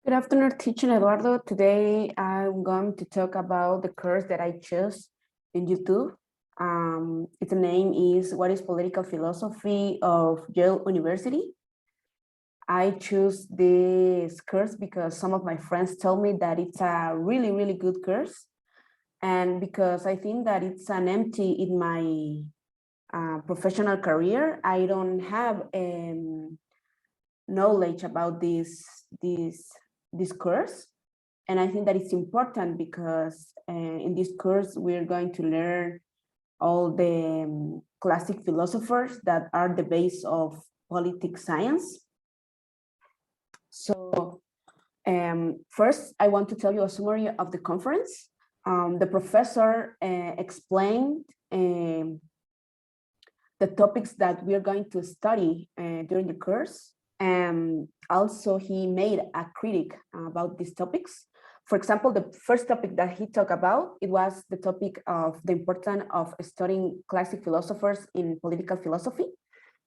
Good afternoon, teacher Eduardo. Today I'm going to talk about the course that I chose in YouTube. Its name is What is Political Philosophy of Yale University? I choose this course because some of my friends told me that it's a really, really good course. And because I think that it's an empty in my professional career. I don't have knowledge about this course. And I think that it's important because in this course, we're going to learn all the classic philosophers that are the base of politics science. So first, I want to tell you a summary of the conference. The professor explained the topics that we are going to study during the course. And also he made a critic about these topics. For example, the first topic that he talked about, it was the topic of the importance of studying classic philosophers in political philosophy.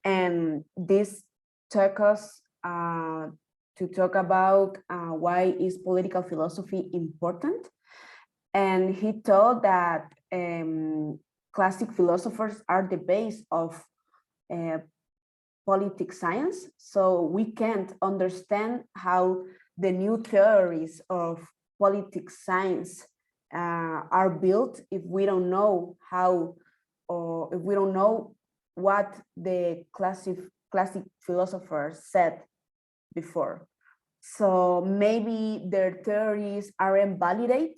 And this took us to talk about why is political philosophy important. And he thought that classic philosophers are the base of politics science, so we can't understand how the new theories of politics science are built if we don't know how, or if we don't know what the classic philosophers said before. So maybe their theories aren't validated,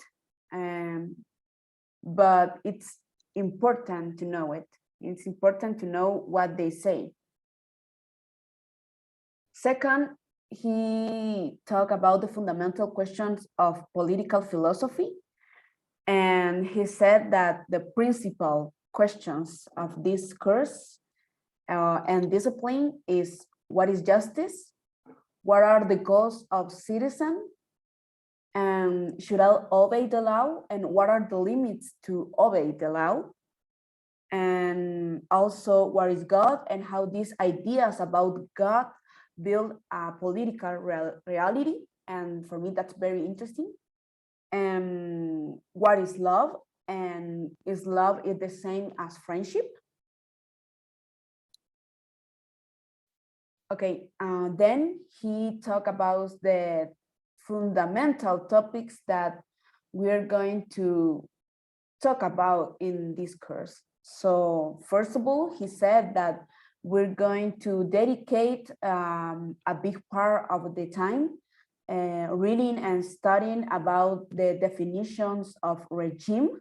but it's important to know it. It's important to know what they say. Second, he talked about the fundamental questions of political philosophy. And he said that the principal questions of this course and discipline is: what is justice? What are the goals of citizen? And should I obey the law? And what are the limits to obey the law? And also, what is God and how these ideas about God build a political reality? And for me, that's very interesting. And what is love? And is love the same as friendship? Okay, then he talked about the fundamental topics that we're going to talk about in this course. So first of all, he said that we're going to dedicate a big part of the time reading and studying about the definitions of regime.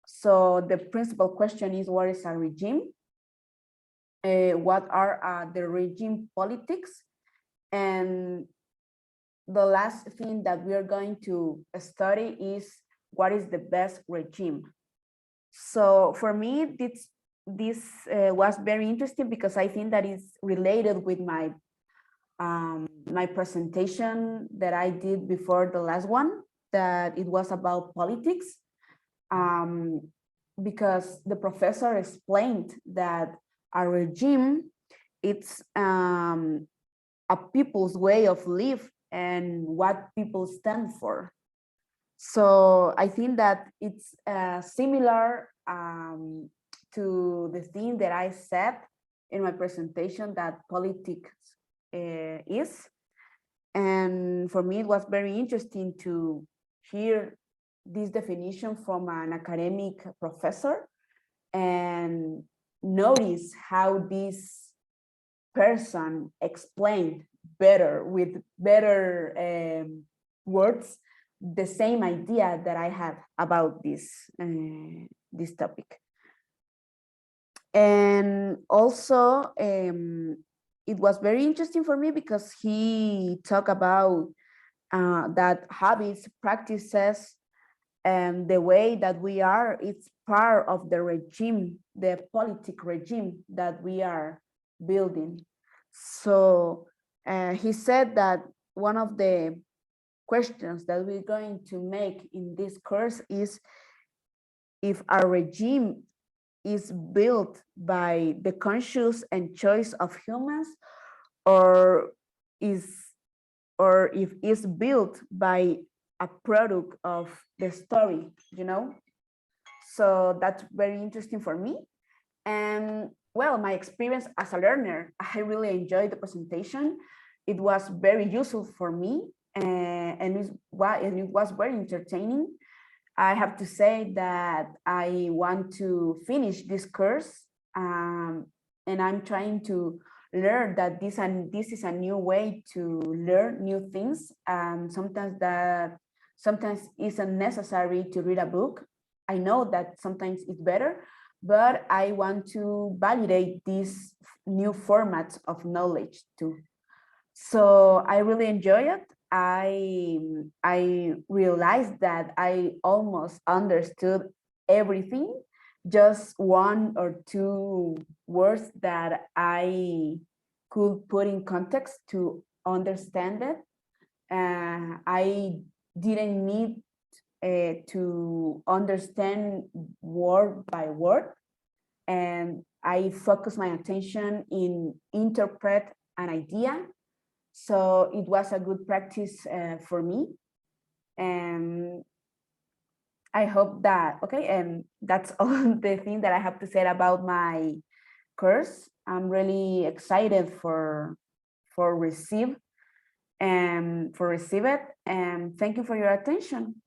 So the principal question is, what is a regime? What are the regime politics? And the last thing that we are going to study is, what is the best regime? So for me, this was very interesting because I think that is related with my my presentation that I did before the last one, that it was about politics, because the professor explained that a regime, it's a people's way of live and what people stand for. So I think that it's similar to the thing that I said in my presentation that politics is. And for me, it was very interesting to hear this definition from an academic professor and notice how this person explained better, with better words, the same idea that I had about this topic. And also, it was very interesting for me because he talked about that habits, practices, and the way that we are, it's part of the regime, the politic regime that we are building. So he said that one of the questions that we're going to make in this course is if our regime is built by the conscious and choice of humans, or is or if it's built by a product of the story, you know? So that's very interesting for me. And well, my experience as a learner, I really enjoyed the presentation. It was very useful for me, and it was very entertaining. I have to say that I want to finish this course, and I'm trying to learn that this is a new way to learn new things. And sometimes isn't necessary to read a book. I know that sometimes it's better, but I want to validate these new formats of knowledge too. So I really enjoy it. I realized that I almost understood everything, just one or two words that I could put in context to understand it. I didn't need to understand word by word, and I focus my attention in interpret an idea. So it was a good practice for me. And I hope that, okay, and that's all the thing that I have to say about my course. I'm really excited for receive it. And thank you for your attention.